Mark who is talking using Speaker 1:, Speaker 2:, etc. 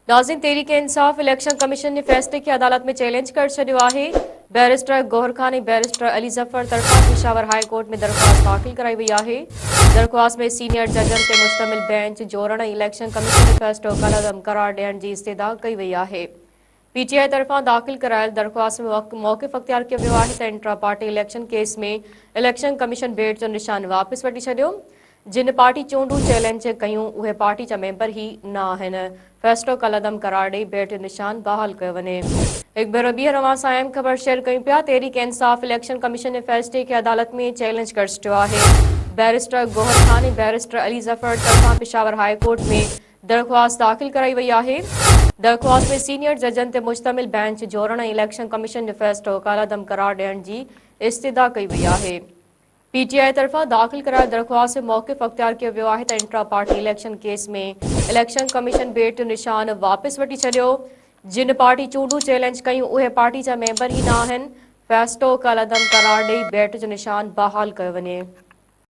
Speaker 1: नाज़रीन, Tehreek Insaf election commission ने फैसले की अदालत में चैलेंज कर छॾियो आहे। बैरिस्टर गौहर खान ऐं बैरिस्टर अली ज़फर तरफ़ां पेशावर हाई कोर्ट में दरख़्वास्त दाख़िल कराई वई आहे। दरख़्वास्त में सीनियर जजनि ते मुश्तमिल बेंच जोड़ण ऐं इलेक्शन कमीशन जो फ़ैसिलो कलअदम करार ॾियण जी इस्तदा कई वई आहे। पीटीआई तरफ़ां दाख़िल करायल दरख़्वास्त में मौक़िफ़ अख़्तियार कयो वियो आहे त इंट्रा पार्टी इलेक्शन केस में इलेक्शन कमीशन बेट जो निशान वापसि वठी छॾियो। जिन पार्टी चूंडूं चैलेंज कयूं उहे पार्टी जा मेंबर ई न आहिनि। फ़ैसिलो कलअदम करार ॾेई बेट जो निशान बहाल कयो वञे। हिकु भेरो ॿीहर अवां सां अहम ख़बर शेयर कयूं पिया। तहरीक इंसाफ इलेक्शन कमीशन जे फ़ैसिले खे अदालत में चैलेंज करे छॾियो आहे। बैरिस्टर गौहर खान ऐं बैरिस्टर अली ज़फर तरफ़ां पेशावर हाई कोर्ट में दरख़्वास्त दाख़िल कराई वई आहे। दरख़्वास्त में सीनियर जजनि ते मुश्तमिल बेंच जोड़ण ऐं इलेक्शन कमीशन जो फ़ैसिलो कलअदम करार ॾियण जी इस्तदा कई वई आहे। पीटीआई तरफ़ां दाख़िल करायल दरख़्वास्त में मौक़िफ़ अख़्तियार कयो वियो आहे त इंट्रा पार्टी इलेक्शन केस में इलेक्शन कमीशन बेट जो निशान वापसि वठी छॾियो। जिन पार्टी चूंडूं चैलेंज कयूं उहे पार्टी जा मेंबर ई न आहिनि। फ़ैसिलो कलअदम करार ॾेई बेट जो निशान बहाल कयो वञे।